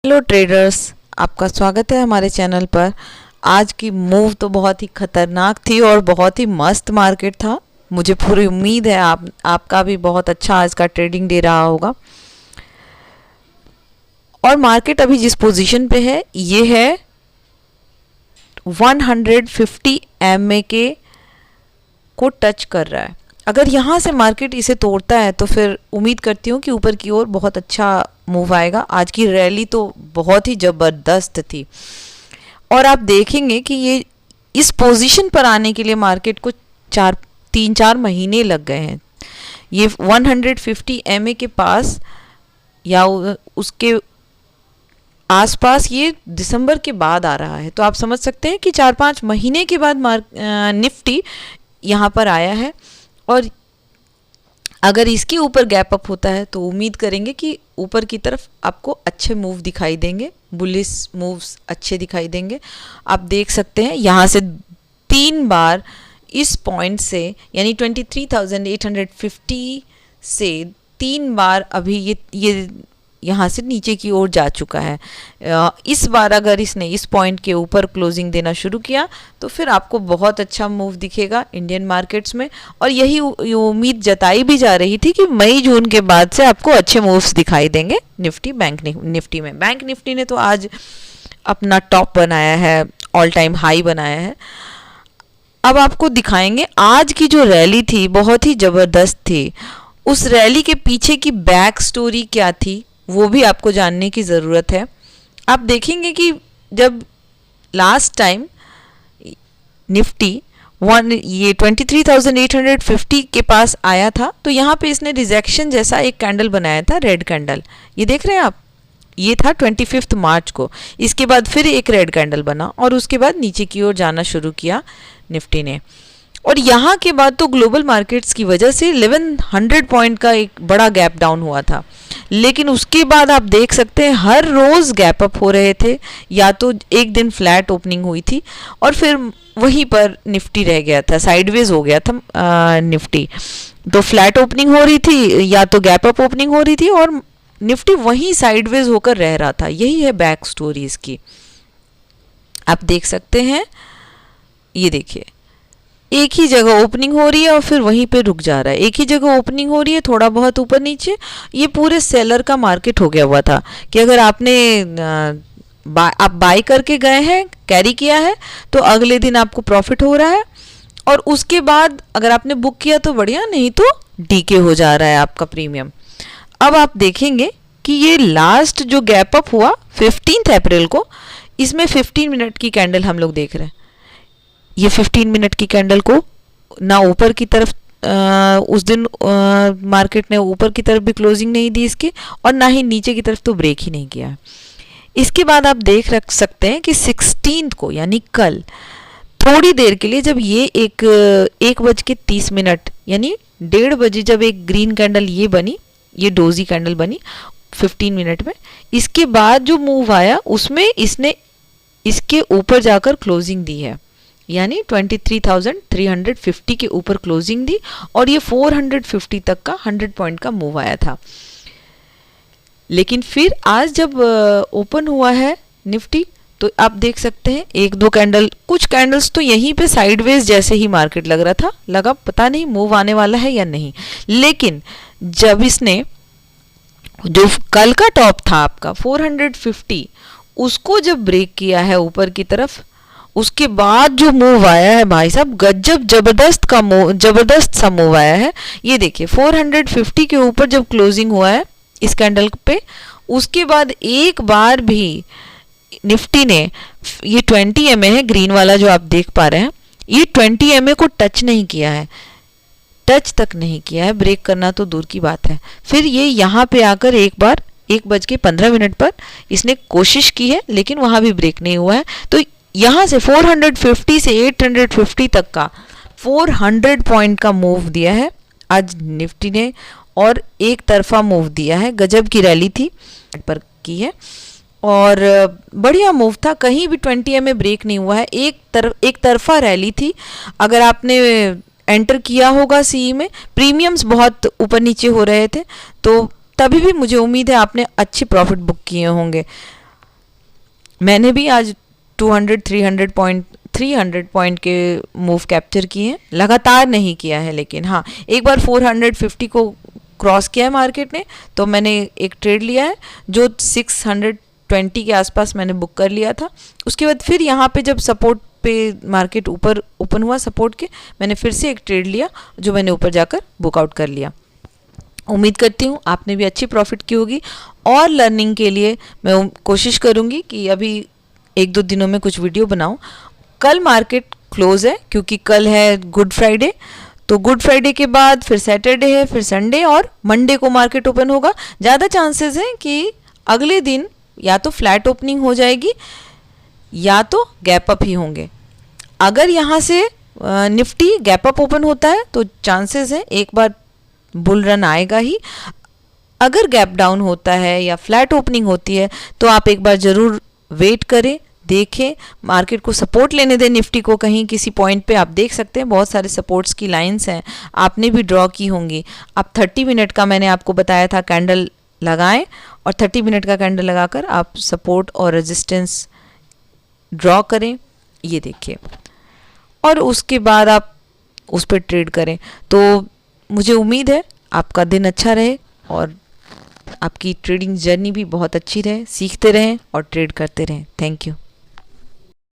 Hello traders, आपका स्वागत है हमारे चैनल पर। आज की मूव तो बहुत ही खतरनाक थी और बहुत ही मस्त मार्केट था। मुझे पूरी उम्मीद है आपका भी बहुत अच्छा आज का ट्रेडिंग डे रहा होगा। और मार्केट अभी जिस पोजीशन पे है ये है 150 MA के को टच कर रहा है। अगर यहाँ से मार्केट इसे तोड़ता है तो फिर उम्मीद करती हूँ कि ऊपर की ओर बहुत अच्छा मूव आएगा। आज की रैली तो बहुत ही ज़बरदस्त थी और आप देखेंगे कि ये इस पोजीशन पर आने के लिए मार्केट को 3-4 महीने लग गए हैं। ये 150 MA के पास या उसके आसपास ये दिसंबर के बाद आ रहा है, तो आप समझ सकते हैं कि 4-5 महीने के बाद निफ्टी यहाँ पर आया है। और अगर इसके ऊपर गैप अप होता है तो उम्मीद करेंगे कि ऊपर की तरफ आपको अच्छे मूव दिखाई देंगे, बुलिश मूव्स अच्छे दिखाई देंगे। आप देख सकते हैं यहाँ से 3 बार इस पॉइंट से यानी 23,850 से 3 बार अभी ये यहाँ से नीचे की ओर जा चुका है। इस बार अगर इसने इस पॉइंट के ऊपर क्लोजिंग देना शुरू किया तो फिर आपको बहुत अच्छा मूव दिखेगा इंडियन मार्केट्स में। और यही उम्मीद जताई भी जा रही थी कि मई जून के बाद से आपको अच्छे मूव्स दिखाई देंगे बैंक निफ्टी में। बैंक निफ्टी ने तो आज अपना टॉप बनाया है, ऑल टाइम हाई बनाया है। अब आपको दिखाएंगे आज की जो रैली थी बहुत ही ज़बरदस्त थी। उस रैली के पीछे की बैक स्टोरी क्या थी वो भी आपको जानने की ज़रूरत है। आप देखेंगे कि जब लास्ट टाइम निफ्टी ये 23,850 के पास आया था तो यहाँ पे इसने रिजेक्शन जैसा एक कैंडल बनाया था, रेड कैंडल। ये देख रहे हैं आप, ये था 25 मार्च को। इसके बाद फिर एक रेड कैंडल बना और उसके बाद नीचे की ओर जाना शुरू किया निफ्टी ने। और यहाँ के बाद तो ग्लोबल मार्केट्स की वजह से 1100 पॉइंट का एक बड़ा गैप डाउन हुआ था, लेकिन उसके बाद आप देख सकते हैं हर रोज़ गैप अप हो रहे थे। या तो एक दिन फ्लैट ओपनिंग हुई थी और फिर वहीं पर निफ्टी रह गया था, साइडवेज हो गया था निफ्टी। तो फ्लैट ओपनिंग हो रही थी या तो गैप अप ओपनिंग हो रही थी और निफ्टी वहीं साइडवेज होकर रह रहा था। यही है बैक स्टोरी इसकी। आप देख सकते हैं, ये देखिए एक ही जगह ओपनिंग हो रही है और फिर वहीं पे रुक जा रहा है। एक ही जगह ओपनिंग हो रही है, थोड़ा बहुत ऊपर नीचे। ये पूरे सेलर का मार्केट हो गया हुआ था कि अगर आपने आप बाय करके गए हैं, कैरी किया है, तो अगले दिन आपको प्रॉफिट हो रहा है और उसके बाद अगर आपने बुक किया तो बढ़िया, नहीं तो डीके हो जा रहा है आपका प्रीमियम। अब आप देखेंगे कि ये लास्ट जो गैप अप हुआ 15 अप्रैल को, इसमें 15 मिनट की कैंडल हम लोग देख रहे हैं। ये 15 मिनट की कैंडल को ना ऊपर की तरफ उस दिन मार्केट ने ऊपर की तरफ भी क्लोजिंग नहीं दी इसकी, और ना ही नीचे की तरफ तो ब्रेक ही नहीं किया। इसके बाद आप रख सकते हैं कि 16 को यानी कल थोड़ी देर के लिए जब ये 1:30 यानी 1:30 बजे जब एक ग्रीन कैंडल ये बनी, ये डोजी कैंडल बनी 15 मिनट में, इसके बाद जो मूव आया उसमें इसने इसके ऊपर जाकर क्लोजिंग दी है, यानी 23,350 के ऊपर क्लोजिंग दी और ये 450 तक का 100 पॉइंट का मूव आया था। लेकिन फिर आज जब ओपन हुआ है निफ्टी तो आप देख सकते हैं 1-2 कैंडल, कुछ कैंडल्स तो यहीं पे साइडवेज जैसे ही मार्केट लग रहा था, लगा पता नहीं मूव आने वाला है या नहीं। लेकिन जब इसने जो कल का टॉप था आपका 450, उसको जब ब्रेक किया है ऊपर की तरफ, उसके बाद जो मूव आया है भाई साहब, गजब जबरदस्त सा मूव आया है। ये देखिए 450 के ऊपर जब क्लोजिंग हुआ है इस कैंडल पे, उसके बाद एक बार भी निफ्टी ने, ये 20 MA है ग्रीन वाला जो आप देख पा रहे हैं, ये 20 MA को टच नहीं किया है, टच तक नहीं किया है, ब्रेक करना तो दूर की बात है। फिर ये यहाँ पे आकर एक बार 1:15 पर इसने कोशिश की है, लेकिन वहाँ भी ब्रेक नहीं हुआ है। तो यहाँ से 450 से 850 तक का 400 पॉइंट का मूव दिया है आज निफ्टी ने, और एक तरफा मूव दिया है। गजब की रैली थी पर की है और बढ़िया मूव था, कहीं भी 20 MA ब्रेक नहीं हुआ है, एक तरफा रैली थी। अगर आपने एंटर किया होगा सीई में, प्रीमियम्स बहुत ऊपर नीचे हो रहे थे, तो तभी भी मुझे उम्मीद है आपने अच्छे प्रॉफिट बुक किए होंगे। मैंने भी आज 300 पॉइंट के मूव कैप्चर किए हैं, लगातार नहीं किया है, लेकिन हाँ एक बार 450 को क्रॉस किया है मार्केट ने, तो मैंने एक ट्रेड लिया है जो 620 के आसपास मैंने बुक कर लिया था। उसके बाद फिर यहाँ पे जब सपोर्ट पे मार्केट ऊपर ओपन हुआ सपोर्ट के, मैंने फिर से एक ट्रेड लिया जो मैंने ऊपर जाकर बुकआउट कर लिया। उम्मीद करती हूँ आपने भी अच्छी प्रॉफिट की होगी, और लर्निंग के लिए मैं कोशिश करूँगी कि अभी 1-2 दिनों में कुछ वीडियो बनाऊँ। कल मार्केट क्लोज़ है क्योंकि कल है गुड फ्राइडे, तो गुड फ्राइडे के बाद फिर सैटरडे है, फिर संडे और मंडे को मार्केट ओपन होगा। ज़्यादा चांसेस हैं कि अगले दिन या तो फ्लैट ओपनिंग हो जाएगी या तो गैप अप ही होंगे। अगर यहाँ से निफ्टी गैप अप ओपन होता है तो चांसेस है एक बार बुल रन आएगा ही। अगर गैप डाउन होता है या फ्लैट ओपनिंग होती है तो आप एक बार ज़रूर वेट करें, देखें, मार्केट को सपोर्ट लेने दें। निफ्टी को कहीं किसी पॉइंट पे आप देख सकते हैं, बहुत सारे सपोर्ट्स की लाइंस हैं, आपने भी ड्रॉ की होंगी। आप 30 मिनट का मैंने आपको बताया था कैंडल लगाएं, और 30 मिनट का कैंडल लगाकर आप सपोर्ट और रेजिस्टेंस ड्रॉ करें, ये देखिए, और उसके बाद आप उस पर ट्रेड करें। तो मुझे उम्मीद है आपका दिन अच्छा रहे और आपकी ट्रेडिंग जर्नी भी बहुत अच्छी रहे, सीखते रहें और ट्रेड करते रहें। Thank you.